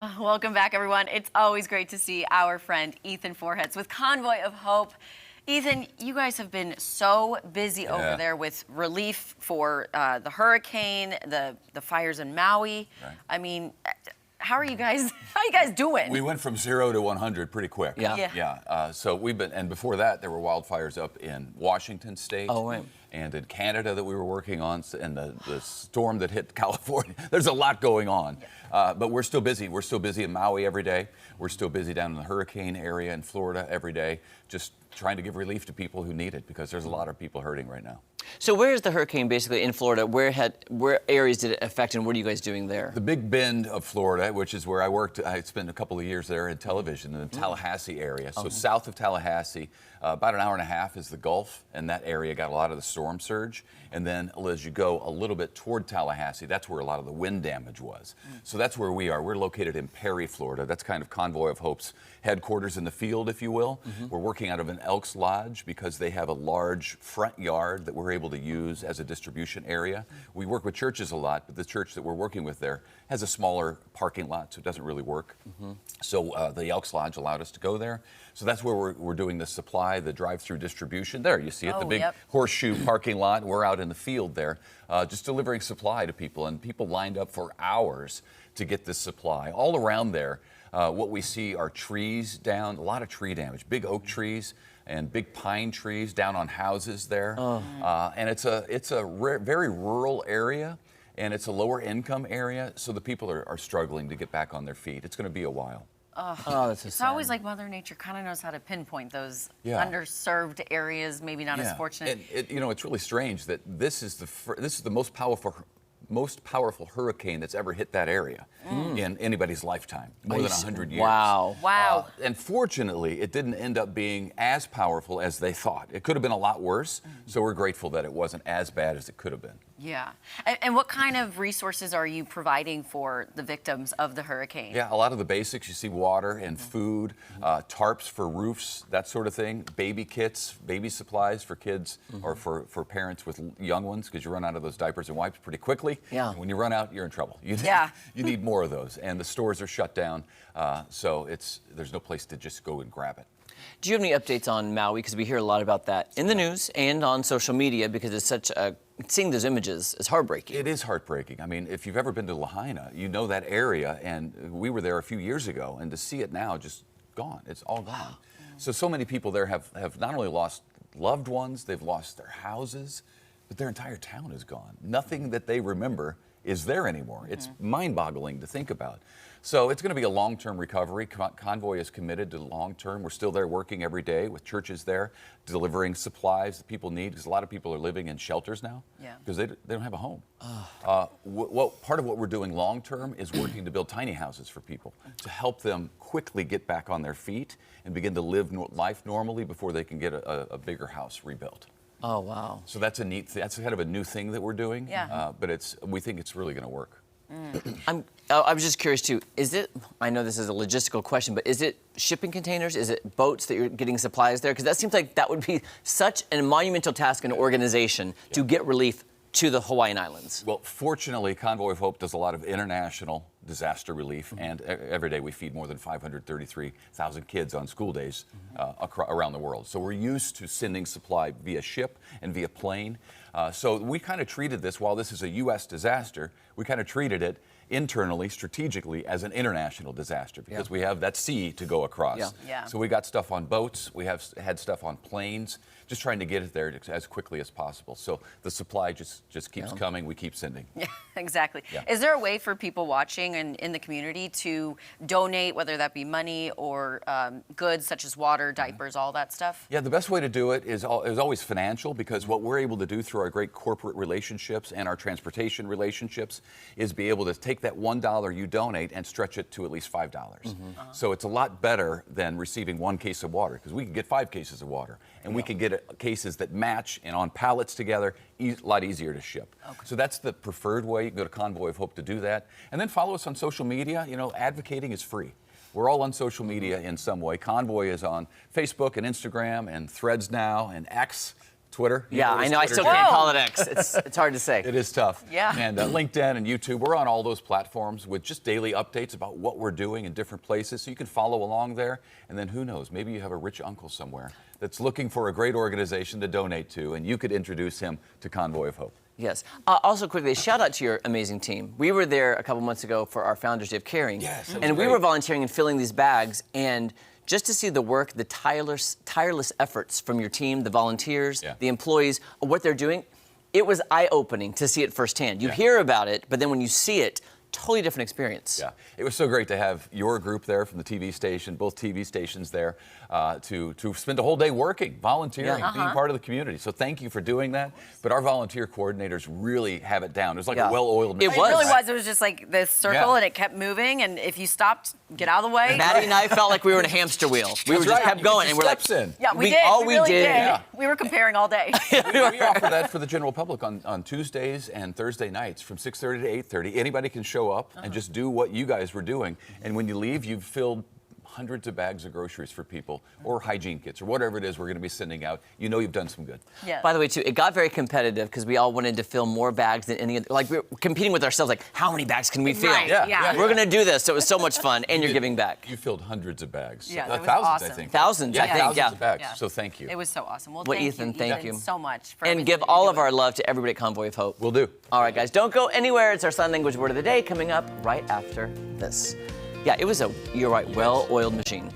Welcome back, everyone. It's always great to see our friend Ethan Forhetz with Convoy of Hope. Ethan, you guys have been so busy over there with relief for the hurricane, the fires in Maui. Right. I mean, how are you guys doing? We went from 0 to 100 pretty quick. Yeah. So we've been, and before that, there were wildfires up in Washington State. Oh, right. And in Canada that we were working on, and the storm that hit California. There's a lot going on. But we're still busy. We're still busy in Maui every day. We're still busy down in the hurricane area in Florida every day, just trying to give relief to people who need it, because there's a lot of people hurting right now. So where is the hurricane basically in Florida? Where areas did it affect, and what are you guys doing there? The Big Bend of Florida, which is where I worked. I spent a couple of years there in television in the Tallahassee area. So south of Tallahassee, about an hour and a half is the Gulf, and that area got a lot of the storm surge. And then as you go a little bit toward Tallahassee, that's where a lot of the wind damage was. So that's where we are. We're located in Perry, Florida. That's kind of Convoy of Hope's headquarters in the field, if you will. We're working out of an Elks Lodge because they have a large front yard that we're able to use as a distribution area. We work with churches a lot, but the church that we're working with there has a smaller parking lot, so it doesn't really work. So the Elks Lodge allowed us to go there. So that's where we're doing the supply, the drive-through distribution. There, you see it, the big horseshoe parking lot. We're out in the field there, just delivering supply to people, and people lined up for hours to get this supply. All around there, what we see are trees down, a lot of tree damage, big oak trees and big pine trees down on houses there. And it's a very rural area, and it's a lower income area, so the people are struggling to get back on their feet. It's going to be a while. That's so It's sad. always like Mother Nature kind of knows how to pinpoint those underserved areas, maybe not as fortunate. And you know, it's really strange that this is the most powerful hurricane that's ever hit that area in anybody's lifetime, more than 100 years. Wow. And fortunately, it didn't end up being as powerful as they thought. It could have been a lot worse, so we're grateful that it wasn't as bad as it could have been. Yeah. And what kind of resources are you providing for the victims of the hurricane? Yeah, a lot of the basics. You see water and food, tarps for roofs, that sort of thing, baby kits, baby supplies for kids or for parents with young ones, because you run out of those diapers and wipes pretty quickly. Yeah. And when you run out, you're in trouble. You need more of those. And the stores are shut down, so there's no place to just go and grab it. Do you have any updates on Maui? Because we hear a lot about that in the news and on social media, because it's such a... Seeing those images is heartbreaking. It is heartbreaking. I mean, if you've ever been to Lahaina, you know that area, and we were there a few years ago, and to see it now, just gone. It's all gone. So many people there have not only lost loved ones, they've lost their houses, but their entire town is gone. Nothing that they remember is there anymore. It's mind-boggling to think about. So it's going to be a long-term recovery. Convoy is committed to long-term. We're still there working every day with churches there, delivering supplies that people need, because a lot of people are living in shelters now because they don't have a home. Part of what we're doing long-term is working to build tiny houses for people to help them quickly get back on their feet and begin to live life normally before they can get a bigger house rebuilt. Oh, wow. So that's that's kind of a new thing that we're doing. But we think it's really going to work. I was just curious too, I know this is a logistical question, but is it shipping containers? Is it boats that you're getting supplies there? Because that seems like that would be such a monumental task in an organization to get relief to the Hawaiian Islands. Well, fortunately, Convoy of Hope does a lot of international disaster relief, and every day we feed more than 533,000 kids on school days around the world. So we're used to sending supply via ship and via plane. So we kind of treated this, while this is a U.S. disaster, we kind of treated it internally, strategically, as an international disaster, because we have that sea to go across. So we got stuff on boats, we had stuff on planes, just trying to get it there as quickly as possible. So the supply just keeps coming, we keep sending. Yeah, exactly. Is there a way for people watching and in the community to donate, whether that be money or goods such as water, diapers, all that stuff? Yeah, the best way to do it is always financial, because what we're able to do through our great corporate relationships and our transportation relationships is be able to take that $1 you donate and stretch it to at least $5. So it's a lot better than receiving one case of water, because we can get 5 cases of water, and we can get cases that match and on pallets together, a lot easier to ship. So that's the preferred way. You can go to Convoy of Hope to do that. And then follow us on social media. You know, advocating is free. We're all on social media in some way. Convoy is on Facebook and Instagram and Threads now and X. Twitter. Yeah, I know. I still Whoa. can't call it X. It's hard to say. It is tough. Yeah. And LinkedIn and YouTube, we're on all those platforms with just daily updates about what we're doing in different places. So you can follow along there. And then who knows, maybe you have a rich uncle somewhere that's looking for a great organization to donate to, and you could introduce him to Convoy of Hope. Yes. Also, quickly, shout out to your amazing team. We were there a couple months ago for our Founders Day of Caring. Yes, that was and we great. were volunteering and filling these bags. And just to see the work, the tireless efforts from your team, the volunteers, the employees, what they're doing, it was eye-opening to see it firsthand. You hear about it, but then when you see it, totally different experience. Yeah, it was so great to have your group there from the TV station, both TV stations there, to spend a whole day working, volunteering, being part of the community. So thank you for doing that. But our volunteer coordinators really have it down. It was like a well-oiled machine. It really was. It was just like this circle, and it kept moving. And if you stopped, get out of the way. Maddie and I felt like we were in a hamster wheel. We just kept going, and we're like, yeah, we did. All we we really did. Yeah. We were comparing all day. We offer that for the general public on Tuesdays and Thursday nights from 6:30 to 8:30. Anybody can show up and just do what you guys were doing. And when you leave, you've filled hundreds of bags of groceries for people, or hygiene kits, or whatever it is we're going to be sending out. You know you've done some good. Yeah. By the way, too, it got very competitive because we all wanted to fill more bags than any other. Like, we were competing with ourselves, like, how many bags can we fill? Right, yeah. We're going to do this. So it was so much fun, and you're giving back. You filled hundreds of bags. Yeah, it was thousands, awesome. I think. Thousands, I think, thousands of bags. Yeah. So thank you. It was so awesome. Well, Well, thank Ethan, you, thank you. so much. For And everything give that you're all of doing. our love to everybody at Convoy of Hope. Will do. All right, guys, don't go anywhere. It's our sign language word of the day coming up right after this. Yeah, it was a, you're right, well-oiled machine.